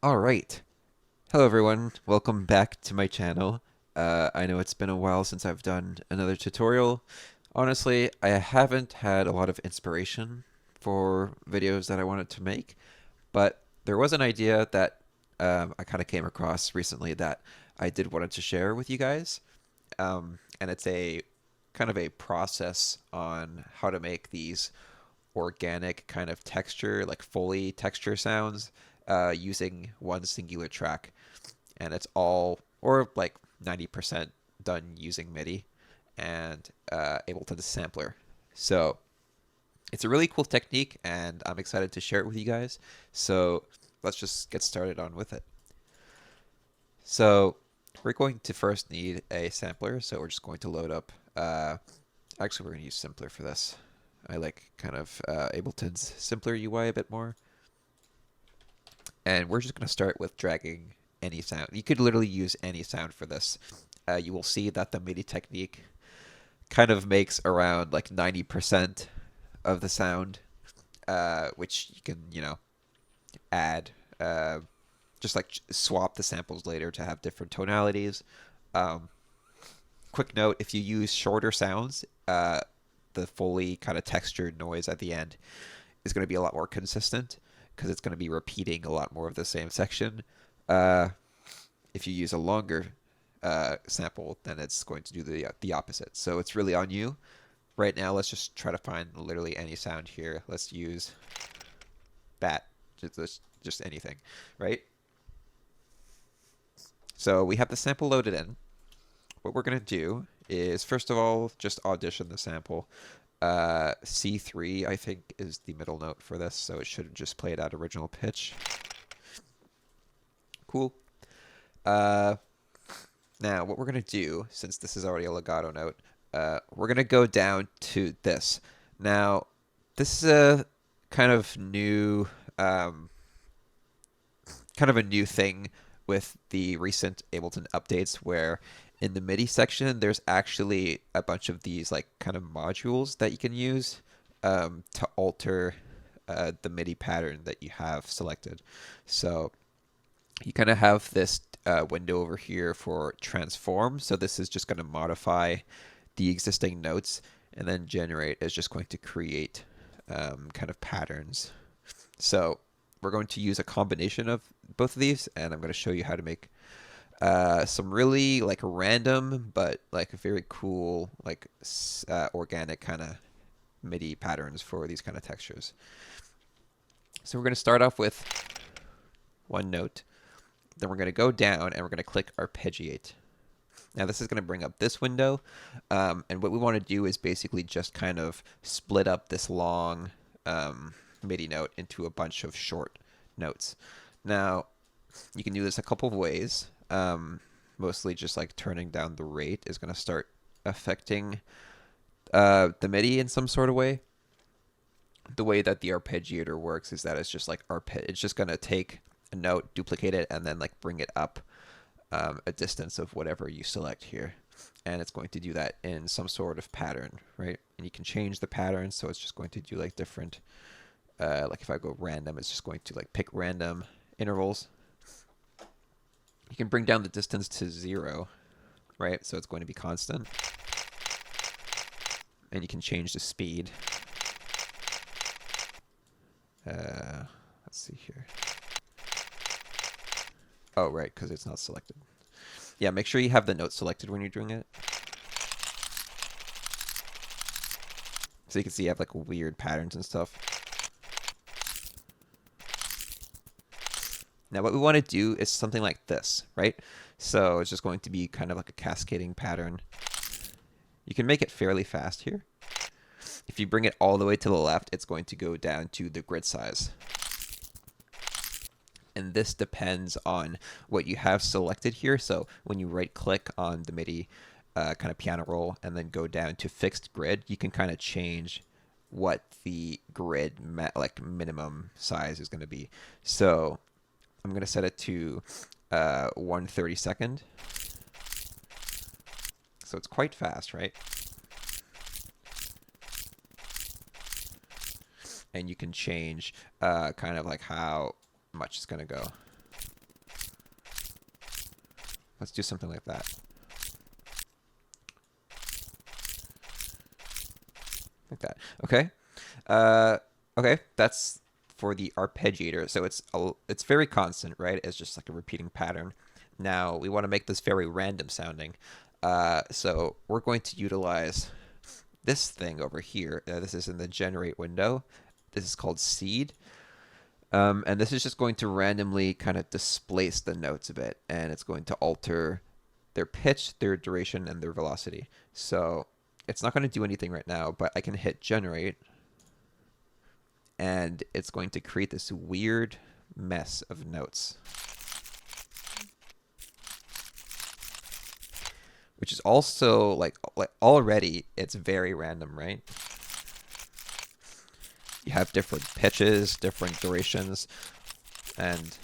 All right. Hello, everyone. Welcome back to my channel. I know it's been a while since I've done another tutorial. Honestly, I haven't had a lot of inspiration for videos that I wanted to make, but there was an idea that I kind of came across recently that I did wanted to share with you guys. And it's a kind of a process on how to make these organic kind of texture, like Foley texture sounds, using one singular track. And it's all, or like 90% done using MIDI and Ableton Sampler. So it's a really cool technique, and I'm excited to share it with you guys. So let's just get started on with it. So we're going to first need a sampler. So we're just going to load up. Actually, we're going to use Simpler for this. I like kind of Ableton's simpler UI a bit more. And we're just going to start with dragging any sound. You could literally use any sound for this. You will see that the MIDI technique kind of makes around like 90% of the sound, which you can, add. Just like swap the samples later to have different tonalities. Um, Quick note, if you use shorter sounds, the fully kind of textured noise at the end is going to be a lot more consistent because it's going to be repeating a lot more of the same section. Uh, if you use a longer sample, then it's going to do the opposite. So it's really on you. Right now, let's just try to find literally any sound here. Let's use bat, just anything, right? So we have the sample loaded in. What we're going to do is, first of all, just audition the sample. C3, I think, is the middle note for this, so it should just play it at original pitch. Cool. Uh, Now, what we're going to do, since this is already a legato note, we're going to go down to this. Now, this is a kind of new, kind of a new thing with the recent Ableton updates, where in the MIDI section, there's actually a bunch of these like kind of modules that you can use to alter the MIDI pattern that you have selected. So you kind of have this window over here for transform. So this is just going to modify the existing notes, and then generate is just going to create kind of patterns. So we're going to use a combination of both of these, and I'm going to show you how to make some really like random but like very cool like organic kind of MIDI patterns for these kind of textures. So we're going to start off with one note. Then we're going to go down and we're going to click arpeggiate. Now this is going to bring up this window, and what we want to do is basically just kind of split up this long MIDI note into a bunch of short notes. Now you can do this a couple of ways. Mostly just like turning down the rate is going to start affecting the MIDI in some sort of way. The way that the arpeggiator works is that it's just like it's just going to take a note, duplicate it, and then like bring it up a distance of whatever you select here. And it's going to do that in some sort of pattern, right? And you can change the pattern, so it's just going to do like different, like if I go random, it's just going to like pick random intervals. You can bring down the distance to 0, right? So it's going to be constant. And you can change the speed. Let's see here. Oh, right, because it's not selected. Yeah, make sure you have the note selected when you're doing it. So you can see you have like weird patterns and stuff. Now what we want to do is something like this, right? So it's just going to be kind of like a cascading pattern. You can make it fairly fast here. If you bring it all the way to the left, it's going to go down to the grid size. And this depends on what you have selected here. So when you right click on the MIDI kind of piano roll and then go down to fixed grid, you can kind of change what the grid like minimum size is going to be. So I'm going to set it to 1/32. So it's quite fast, right? And you can change kind of like how much it's going to go. Let's do something like that. Like that. Okay. Okay, that's for the arpeggiator. So it's very constant, right? It's just like a repeating pattern. Now we want to make this very random sounding. So we're going to utilize this thing over here. This is in the generate window. This is called seed. And this is just going to randomly kind of displace the notes a bit, and it's going to alter their pitch, their duration, and their velocity. So it's not going to do anything right now, but I can hit generate, and it's going to create this weird mess of notes, which is also like already it's very random, right? You have different pitches, different durations, and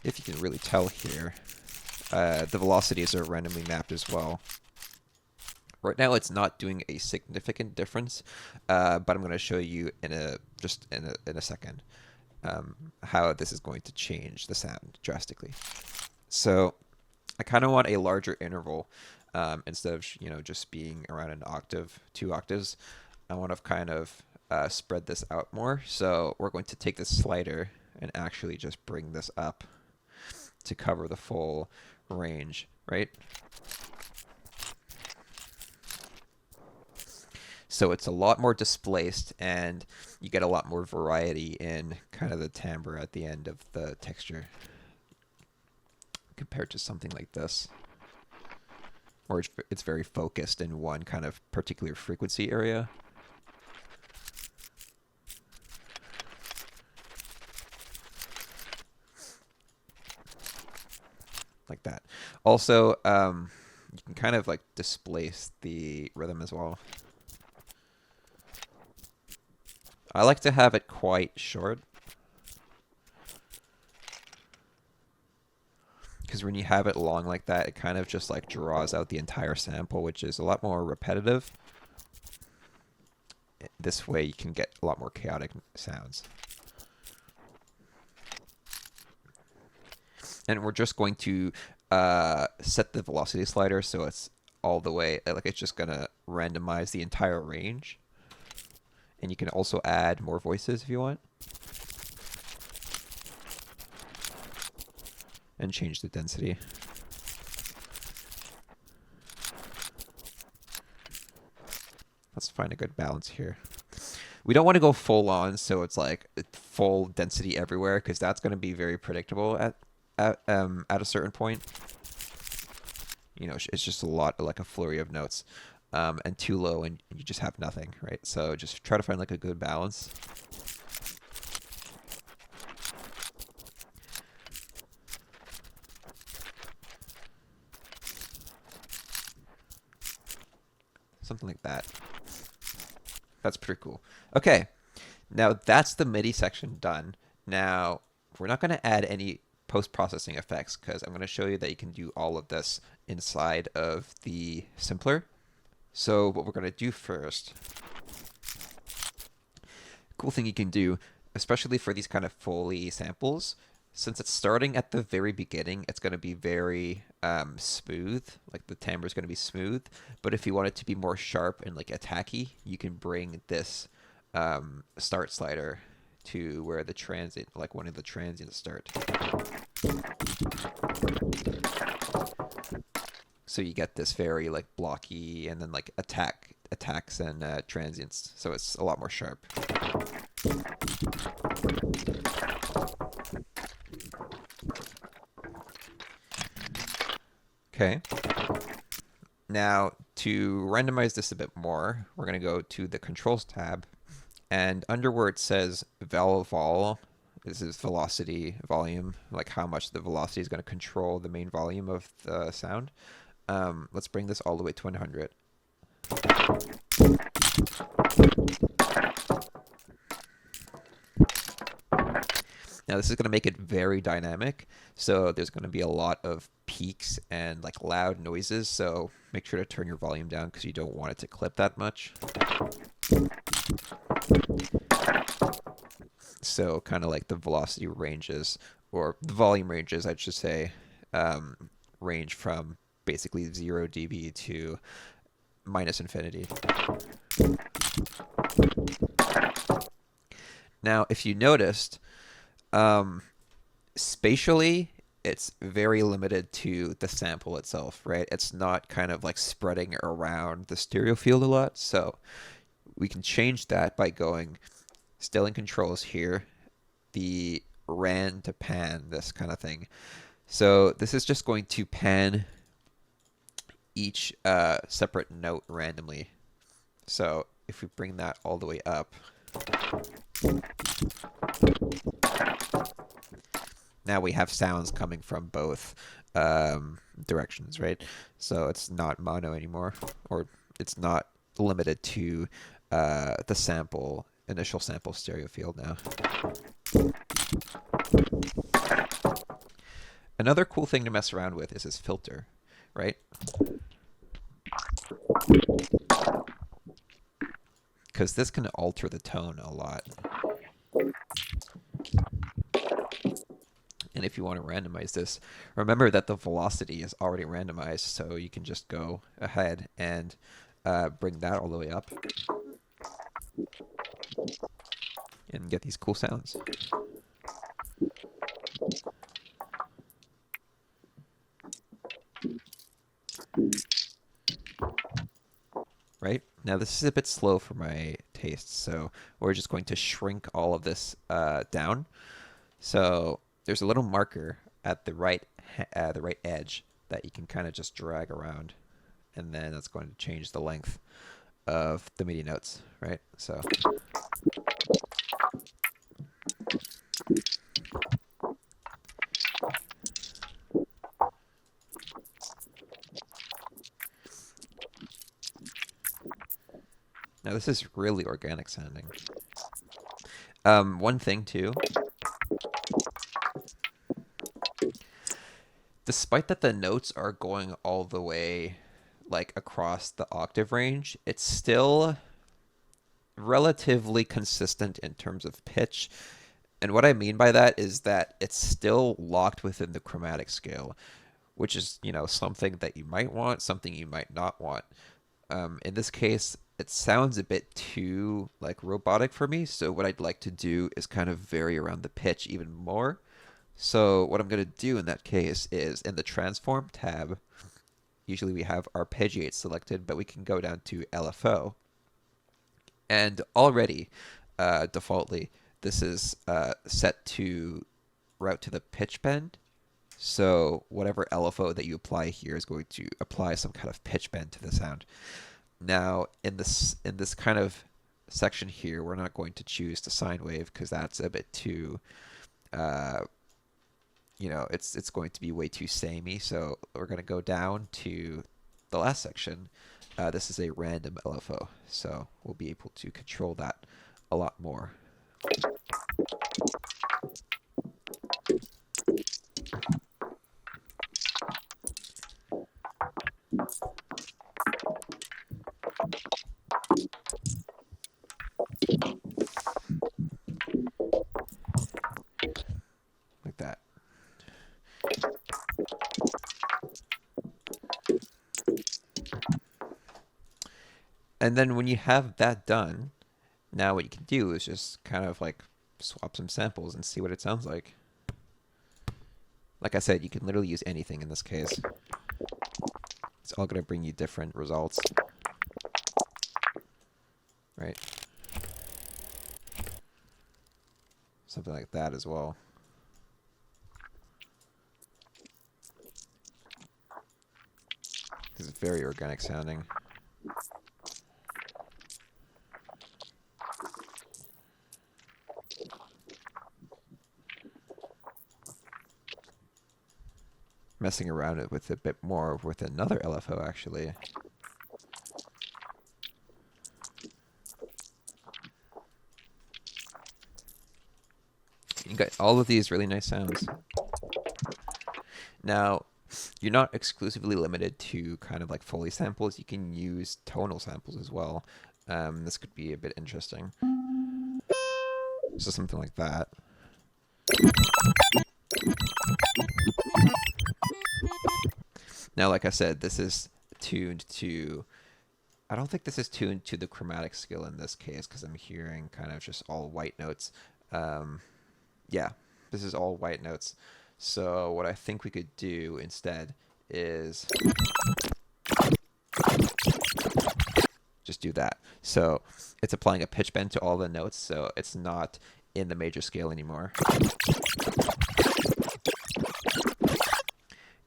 if you can really tell here, the velocities are randomly mapped as well. Right now, it's not doing a significant difference, but I'm going to show you in a second how this is going to change the sound drastically. So I kind of want a larger interval instead of just being around an octave, 2 octaves. I want to kind of spread this out more. So we're going to take this slider and actually just bring this up to cover the full range, right? So it's a lot more displaced, and you get a lot more variety in kind of the timbre at the end of the texture compared to something like this, where it's very focused in one kind of particular frequency area. Like that. Also, you can kind of like displace the rhythm as well. I like to have it quite short, because when you have it long like that, it kind of just like draws out the entire sample, which is a lot more repetitive. This way you can get a lot more chaotic sounds. And we're just going to set the velocity slider so it's all the way, like it's just going to randomize the entire range. And you can also add more voices if you want. And change the density. Let's find a good balance here. We don't want to go full on, so it's like full density everywhere, because that's going to be very predictable at a certain point. It's just a lot, like a flurry of notes. And too low, and you just have nothing, right? So just try to find like a good balance. Something like that. That's pretty cool. Okay, now that's the MIDI section done. Now, we're not going to add any post-processing effects, because I'm going to show you that you can do all of this inside of the simpler. So what we're going to do first, cool thing you can do, especially for these kind of Foley samples, since it's starting at the very beginning, it's going to be very smooth, like the timbre is going to be smooth. But if you want it to be more sharp and like attacky, you can bring this start slider to where the transient, like one of the transients start. So you get this very like blocky, and then like attacks and transients. So it's a lot more sharp. Okay. Now to randomize this a bit more, we're going to go to the controls tab, and under where it says vol, this is velocity, volume, like how much the velocity is going to control the main volume of the sound. Let's bring this all the way to 100. Now this is going to make it very dynamic, so there's going to be a lot of peaks and like loud noises, so make sure to turn your volume down because you don't want it to clip that much. So kind of like the velocity ranges, or the volume ranges, I should say, range from basically 0 dB to minus infinity. Now, if you noticed, spatially, it's very limited to the sample itself, right? It's not kind of like spreading around the stereo field a lot. So we can change that by going still in controls here, the ran to pan, this kind of thing. So this is just going to pan each separate note randomly. So if we bring that all the way up, now we have sounds coming from both directions, right? So it's not mono anymore, or it's not limited to the sample, initial sample stereo field now. Another cool thing to mess around with is this filter, right? Because this can alter the tone a lot. And if you want to randomize this, remember that the velocity is already randomized, so you can just go ahead and bring that all the way up and get these cool sounds. Right? Now this is a bit slow for my taste, so we're just going to shrink all of this down. So there's a little marker at the right edge that you can kind of just drag around, and then that's going to change the length of the MIDI notes, right? So now this is really organic sounding. One thing too, despite that the notes are going all the way like across the octave range, it's still relatively consistent in terms of pitch. And what I mean by that is that it's still locked within the chromatic scale, which is, you know, something that you might want, something you might not want. In this case, it sounds a bit too like robotic for me. So what I'd like to do is kind of vary around the pitch even more. So what I'm going to do in that case is in the transform tab, usually we have arpeggiate selected, but we can go down to LFO. And already, defaultly, this is set to route to the pitch bend. So whatever LFO that you apply here is going to apply some kind of pitch bend to the sound. Now, in this kind of section here, we're not going to choose the sine wave because that's a bit too, you know, it's going to be way too samey. So we're going to go down to the last section. This is a random LFO, so we'll be able to control that a lot more. Like that. And then when you have that done, now what you can do is just kind of like swap some samples and see what it sounds like. Like I said, you can literally use anything in this case. It's all going to bring you different results. Right? Something like that as well. This is very organic sounding. Messing around with a bit more with another LFO actually. You got all of these really nice sounds. Now, you're not exclusively limited to kind of like Foley samples. You can use tonal samples as well. This could be a bit interesting. So something like that. Now, like I said, this is tuned to, I don't think this is tuned to the chromatic scale in this case because I'm hearing kind of just all white notes. Um, yeah, this is all white notes. So what I think we could do instead is just do that. So it's applying a pitch bend to all the notes, so it's not in the major scale anymore.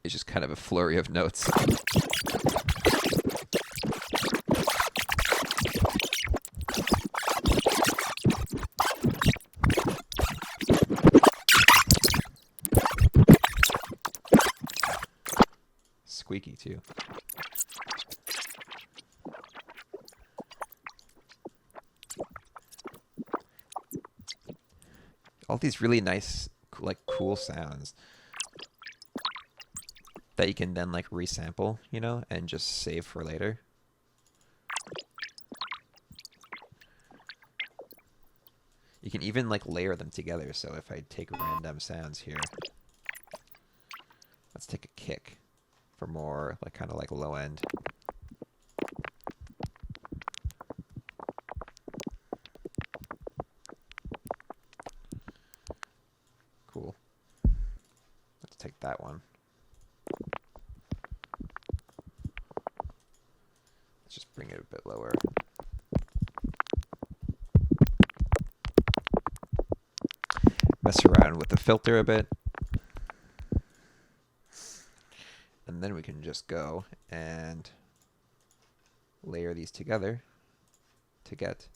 It's just kind of a flurry of notes. Squeaky too. All these really nice, like, cool sounds that you can then like resample, you know, and just save for later. You can even like layer them together. So if I take random sounds here, let's take a kick for more like kind of like low end. Cool. Let's take that one. Let's just bring it a bit lower. Mess around with the filter a bit. And then we can just go and layer these together to get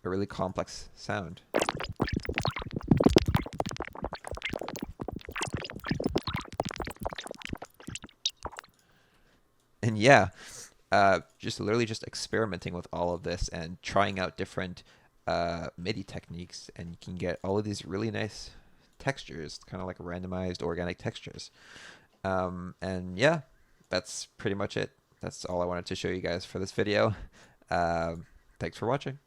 a really complex sound. And yeah, just literally just experimenting with all of this and trying out different MIDI techniques, and you can get all of these really nice textures, kind of like randomized organic textures. And yeah, that's pretty much it. That's all I wanted to show you guys for this video. Thanks for watching.